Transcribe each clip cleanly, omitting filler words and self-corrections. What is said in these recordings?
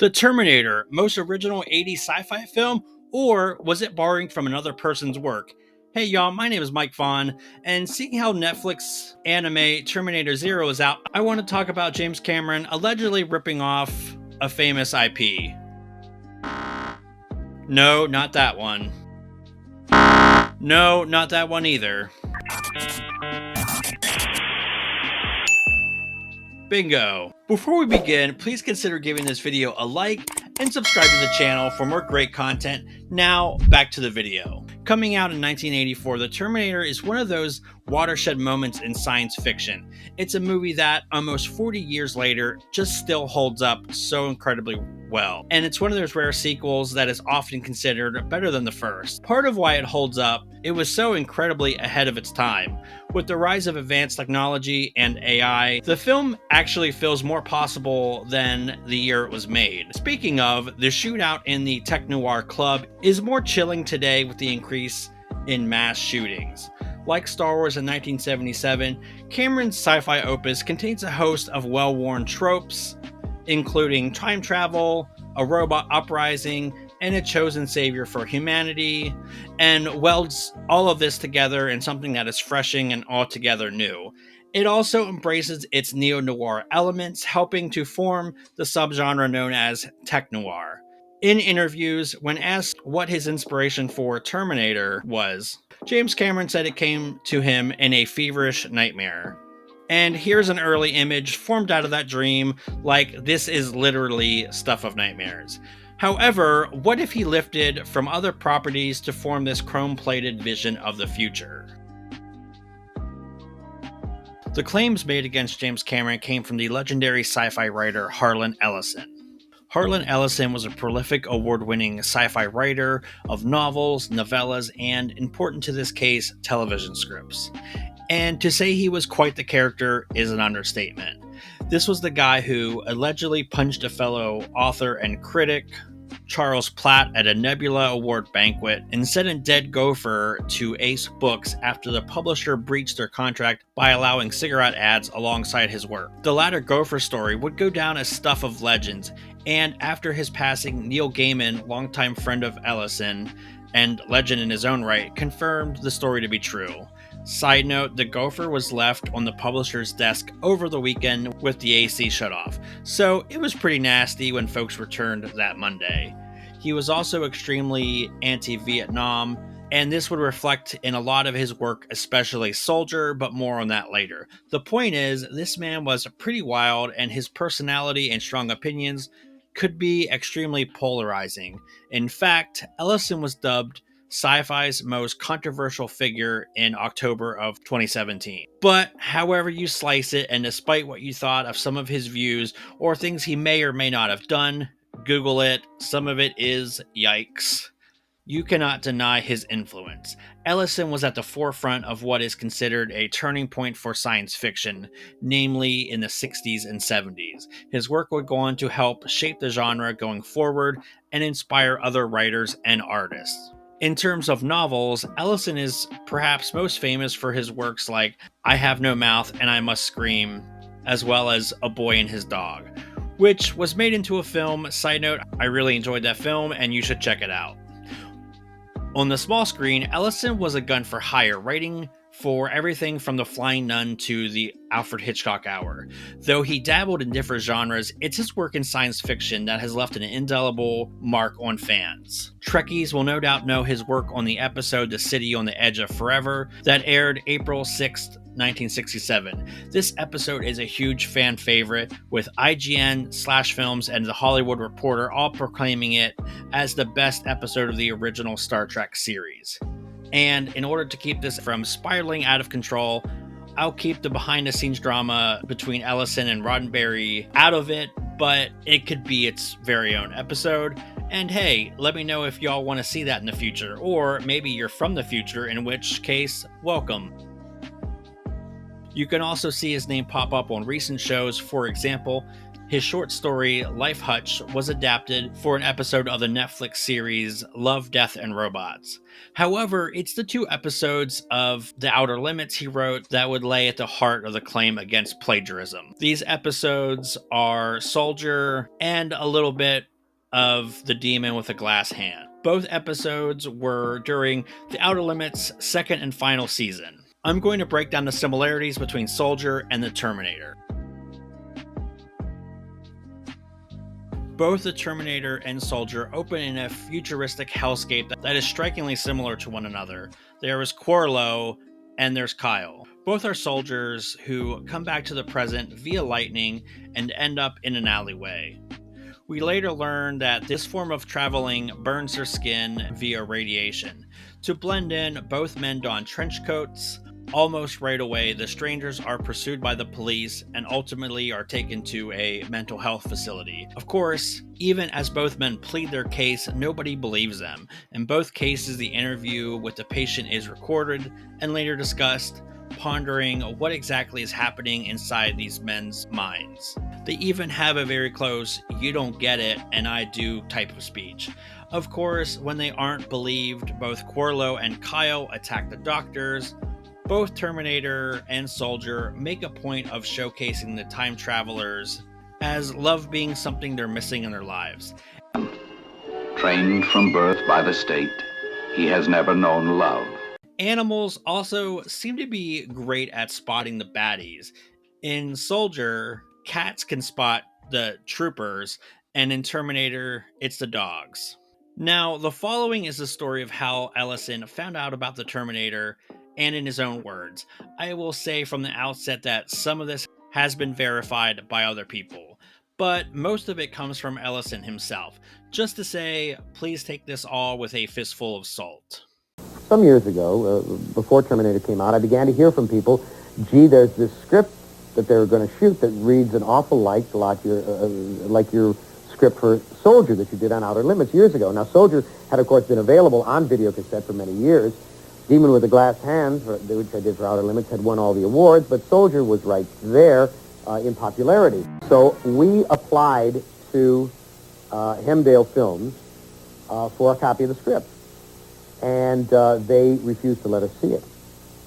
The Terminator, most original 80s sci fi film, or was it borrowing from another person's work? Hey y'all, my name is Mike Vaughn, and seeing how Netflix anime Terminator Zero is out, I want to talk about James Cameron allegedly ripping off a famous IP. No, not that one. No, not that one either. Bingo! Before we begin, please consider giving this video a like and subscribe to the channel for more great content. Now, back to the video. Coming out in 1984, The Terminator is one of those watershed moments in science fiction. It's a movie that, almost 40 years later, just still holds up so incredibly well. And it's one of those rare sequels that is often considered better than the first. Part of why it holds up, it was so incredibly ahead of its time. With the rise of advanced technology and AI, the film actually feels more possible than the year it was made. Speaking of, the shootout in the Tech Noir Club is more chilling today with the increase in mass shootings. Like Star Wars in 1977, Cameron's sci-fi opus contains a host of well-worn tropes, including time travel, a robot uprising, and a chosen savior for humanity, and welds all of this together in something that is refreshing and altogether new. It also embraces its neo-noir elements, helping to form the subgenre known as tech-noir. In interviews, when asked what his inspiration for Terminator was, James Cameron said it came to him in a feverish nightmare. And here's an early image formed out of that dream, like this is literally stuff of nightmares. However, what if he lifted from other properties to form this chrome-plated vision of the future? The claims made against James Cameron came from the legendary sci-fi writer Harlan Ellison. Harlan Ellison was a prolific award-winning sci-fi writer of novels, novellas, and, important to this case, television scripts. And to say he was quite the character is an understatement. This was the guy who allegedly punched a fellow author and critic, Charles Platt, at a Nebula Award banquet and sent a dead gopher to Ace Books after the publisher breached their contract by allowing cigarette ads alongside his work. The latter gopher story would go down as stuff of legends, and after his passing, Neil Gaiman, longtime friend of Ellison and legend in his own right, confirmed the story to be true. Side note, the gopher was left on the publisher's desk over the weekend with the AC shut off, so it was pretty nasty when folks returned that Monday. He was also extremely anti-Vietnam, and this would reflect in a lot of his work, especially Soldier, but more on that later. The point is, this man was pretty wild, and his personality and strong opinions could be extremely polarizing. In fact, Ellison was dubbed sci-fi's most controversial figure in October of 2017. But however you slice it, and despite what you thought of some of his views or things he may or may not have done, Google it, some of it is yikes. You cannot deny his influence. Ellison was at the forefront of what is considered a turning point for science fiction, namely in the 60s and 70s. His work would go on to help shape the genre going forward and inspire other writers and artists. In terms of novels, Ellison is perhaps most famous for his works like I Have No Mouth and I Must Scream, as well as A Boy and His Dog, which was made into a film. Side note, I really enjoyed that film and you should check it out. On the small screen, Ellison was a gun for hire, writing for everything from The Flying Nun to the Alfred Hitchcock Hour. Though he dabbled in different genres, it's his work in science fiction that has left an indelible mark on fans. Trekkies will no doubt know his work on the episode The City on the Edge of Forever that aired April 6th, 1967. This episode is a huge fan favorite, with IGN, Slash Films, and The Hollywood Reporter all proclaiming it as the best episode of the original Star Trek series. And in order to keep this from spiraling out of control, I'll keep the behind-the-scenes drama between Ellison and Roddenberry out of it, but it could be its very own episode. And hey, let me know if y'all want to see that in the future, or maybe you're from the future, in which case, welcome. You can also see his name pop up on recent shows. For example, his short story, Life Hutch, was adapted for an episode of the Netflix series Love, Death, and Robots. However, it's the 2 episodes of The Outer Limits he wrote that would lay at the heart of the claim against plagiarism. These episodes are Soldier and a little bit of the demon with a glass hand. Both episodes were during the Outer Limits' second and final season. I'm going to break down the similarities between Soldier and the Terminator. Both the Terminator and Soldier open in a futuristic hellscape that is strikingly similar to one another. There is Quarlo and there's Kyle. Both are soldiers who come back to the present via lightning and end up in an alleyway. We later learn that this form of traveling burns their skin via radiation. To blend in, both men don trench coats. Almost right away, the strangers are pursued by the police and ultimately are taken to a mental health facility. Of course, even as both men plead their case, nobody believes them. In both cases, the interview with the patient is recorded and later discussed, pondering what exactly is happening inside these men's minds. They even have a very close, "you don't get it, and I do" type of speech. Of course, when they aren't believed, both Quarlo and Kyle attack the doctors. Both Terminator and Soldier make a point of showcasing the time travelers as love being something they're missing in their lives. Trained from birth by the state, he has never known love. Animals also seem to be great at spotting the baddies. In Soldier, cats can spot the troopers, and in Terminator, it's the dogs. Now, the following is the story of how Ellison found out about the Terminator, and in his own words. I will say from the outset that some of this has been verified by other people, but most of it comes from Ellison himself. Just to say, please take this all with a fistful of salt. Some years ago, before Terminator came out, I began to hear from people, gee, there's this script that they're going to shoot that reads an awful like your script for Soldier that you did on Outer Limits years ago. Now, Soldier had, of course, been available on videocassette for many years. Demon with the Glass Hand, which I did for Outer Limits, had won all the awards, but Soldier was right there in popularity. So we applied to Hemdale Films for a copy of the script, and they refused to let us see it.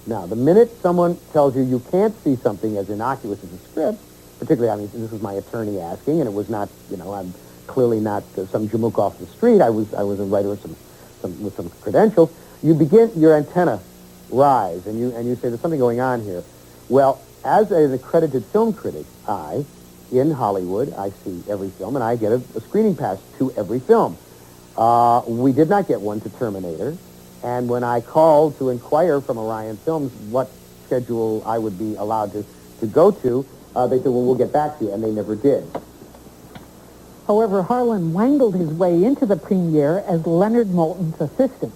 Now, the minute someone tells you you can't see something as innocuous as a script, particularly, I mean, this was my attorney asking, and it was not, I'm clearly not some jamook off the street. I was a writer with some credentials. You begin, your antenna rise, and you say, there's something going on here. Well, as an accredited film critic, in Hollywood, I see every film, and I get a screening pass to every film. We did not get one to Terminator, and when I called to inquire from Orion Films what schedule I would be allowed to go to, they said, well, we'll get back to you, and they never did. However, Harlan wangled his way into the premiere as Leonard Moulton's assistant.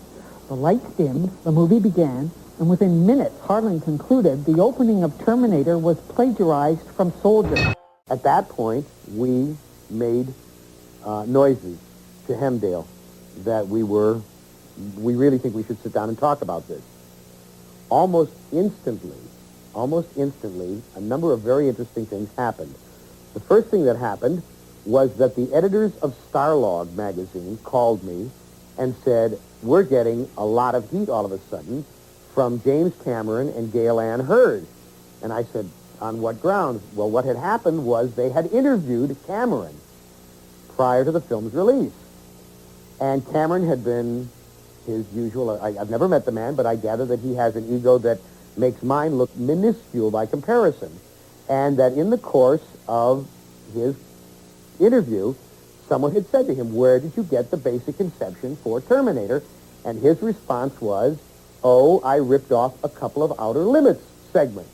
The lights dimmed, the movie began, and within minutes, Harlan concluded the opening of Terminator was plagiarized from Soldier. At that point, we made noises to Hemdale that we really think we should sit down and talk about this. Almost instantly, a number of very interesting things happened. The first thing that happened was that the editors of Starlog magazine called me and said, we're getting a lot of heat all of a sudden from James Cameron and Gail Ann Hurd. And I said, on what grounds? Well, what had happened was they had interviewed Cameron prior to the film's release. And Cameron had been his usual, I've never met the man, but I gather that he has an ego that makes mine look minuscule by comparison. And that in the course of his interview, someone had said to him, where did you get the basic conception for Terminator? And his response was, oh, I ripped off a couple of Outer Limits segments.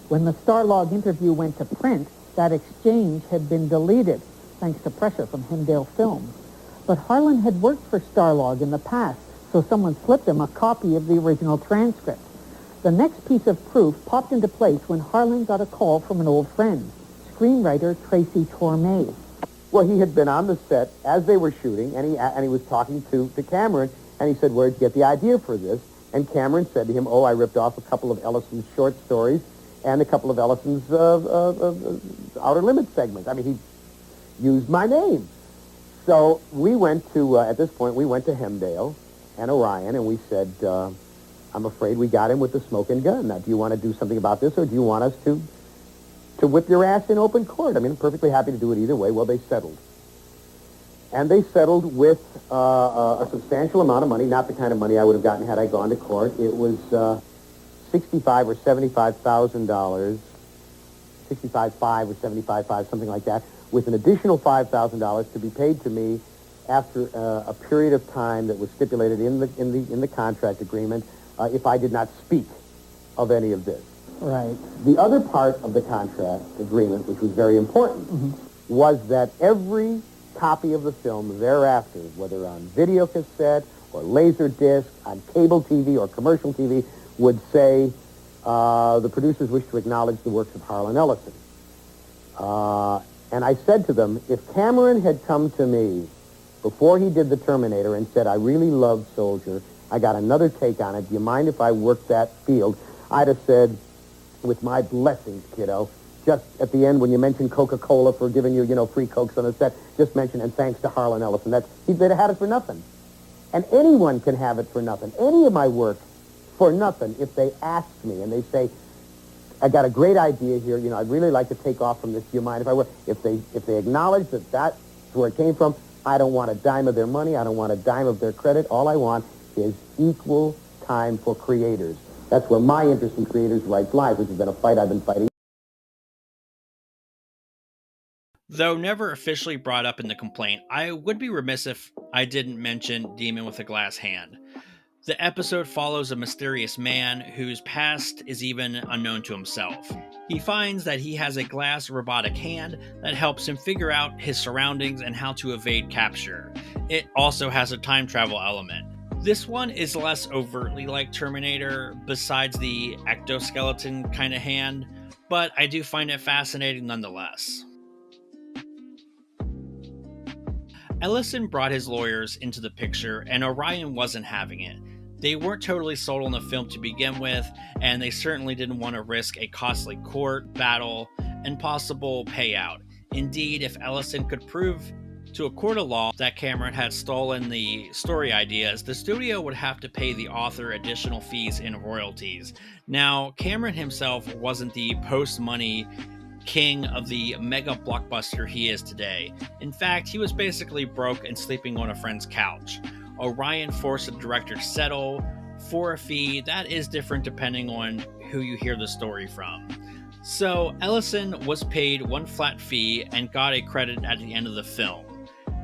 When the Starlog interview went to print, that exchange had been deleted, thanks to pressure from Hemdale Films. But Harlan had worked for Starlog in the past, so someone slipped him a copy of the original transcript. The next piece of proof popped into place when Harlan got a call from an old friend, screenwriter Tracy Torme. Well, he had been on the set as they were shooting, and he was talking to Cameron, and he said, where'd you get the idea for this? And Cameron said to him, oh, I ripped off a couple of Ellison's short stories and a couple of Ellison's Outer Limits segments. I mean, he used my name. So we went to, at this point, we went to Hemdale and Orion, and we said, I'm afraid we got him with the smoking gun. Now, do you want to do something about this, or do you want us to whip your ass in open court? I mean, I'm perfectly happy to do it either way. Well, they settled. And they settled with a substantial amount of money, not the kind of money I would have gotten had I gone to court. It was $65 or $75,000, 65.5 or 75.5, something like that, with an additional $5,000 to be paid to me after a period of time that was stipulated in the contract agreement if I did not speak of any of this. Right. The other part of the contract agreement, which was very important, was that every copy of the film thereafter, whether on video cassette or laser disc, on cable TV or commercial TV, would say the producers wish to acknowledge the works of Harlan Ellison. And I said to them, if Cameron had come to me before he did the Terminator and said, I really loved Soldier, I got another take on it, do you mind if I work that field? I'd have said, with my blessings, kiddo, just at the end when you mention Coca-Cola for giving you, free Cokes on the set, just mention, and thanks to Harlan Ellison. They'd have had it for nothing. And anyone can have it for nothing. Any of my work for nothing if they ask me and they say, I got a great idea here, I'd really like to take off from this, do you mind if I work? If they acknowledge that that's where it came from, I don't want a dime of their money, I don't want a dime of their credit. All I want is equal time for creators. That's where my interest in creators' rights lies, which has been a fight I've been fighting. Though never officially brought up in the complaint, I would be remiss if I didn't mention Demon with a Glass Hand. The episode follows a mysterious man whose past is even unknown to himself. He finds that he has a glass robotic hand that helps him figure out his surroundings and how to evade capture. It also has a time travel element. This one is less overtly like Terminator, besides the ectoskeleton kind of hand, but I do find it fascinating nonetheless. Ellison brought his lawyers into the picture, and Orion wasn't having it. They weren't totally sold on the film to begin with, and they certainly didn't want to risk a costly court battle and possible payout. Indeed, if Ellison could prove to a court of law that Cameron had stolen the story ideas, the studio would have to pay the author additional fees in royalties. Now, Cameron himself wasn't the post-money king of the mega blockbuster he is today. In fact, he was basically broke and sleeping on a friend's couch. Orion forced the director to settle for a fee that is different depending on who you hear the story from. So Ellison was paid one flat fee and got a credit at the end of the film.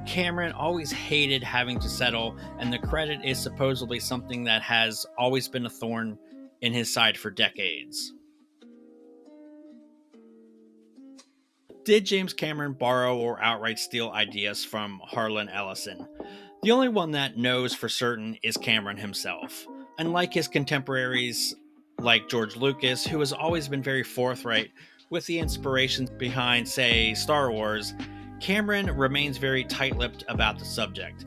Cameron always hated having to settle, and the credit is supposedly something that has always been a thorn in his side for decades. Did James Cameron borrow or outright steal ideas from Harlan Ellison? The only one that knows for certain is Cameron himself. Unlike his contemporaries like George Lucas, who has always been very forthright with the inspirations behind, say, Star Wars, Cameron remains very tight-lipped about the subject.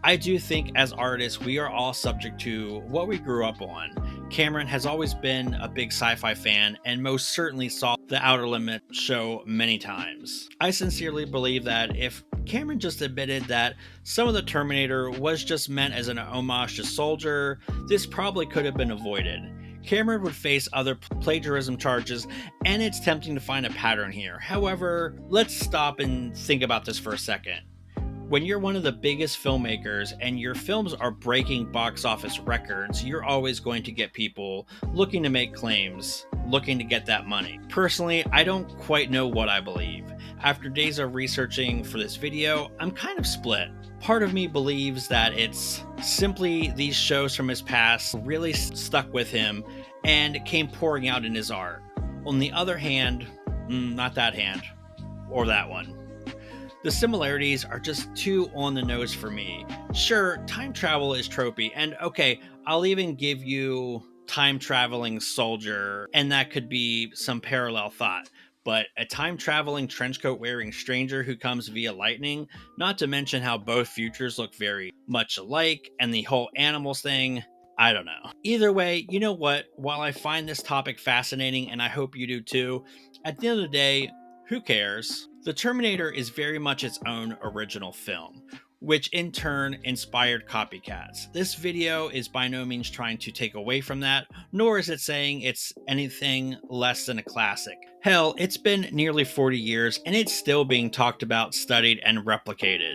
I do think as artists, we are all subject to what we grew up on. Cameron has always been a big sci-fi fan and most certainly saw The Outer Limit show many times. I sincerely believe that if Cameron just admitted that some of the Terminator was just meant as an homage to Soldier, this probably could have been avoided. Cameron would face other plagiarism charges, and it's tempting to find a pattern here. However, let's stop and think about this for a second. When you're one of the biggest filmmakers and your films are breaking box office records, you're always going to get people looking to make claims, looking to get that money. Personally, I don't quite know what I believe. After days of researching for this video, I'm kind of split. Part of me believes that it's simply these shows from his past really stuck with him and came pouring out in his art. On the other hand, not that hand, or that one. The similarities are just too on the nose for me. Sure, time travel is tropey, and okay, I'll even give you time traveling soldier, and that could be some parallel thought. But a time traveling trenchcoat wearing stranger who comes via lightning, not to mention how both futures look very much alike, and the whole animals thing, I don't know. Either way, you know what? While I find this topic fascinating, and I hope you do too, at the end of the day, who cares? The Terminator is very much its own original film. which in turn inspired copycats. This video is by no means trying to take away from that, nor is it saying it's anything less than a classic. Hell, it's been nearly 40 years and it's still being talked about, studied, and replicated.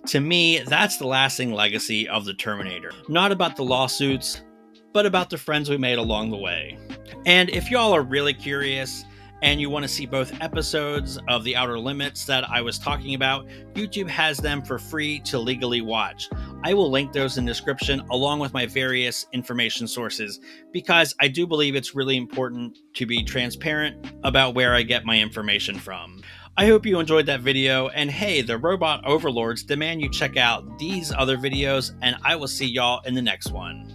To me, that's the lasting legacy of the Terminator. Not about the lawsuits, but about the friends we made along the way. And if y'all are really curious, and you want to see both episodes of The Outer Limits that I was talking about, YouTube has them for free to legally watch. I will link those in the description along with my various information sources, because I do believe it's really important to be transparent about where I get my information from. I hope you enjoyed that video, and hey, the robot overlords demand you check out these other videos, and I will see y'all in the next one.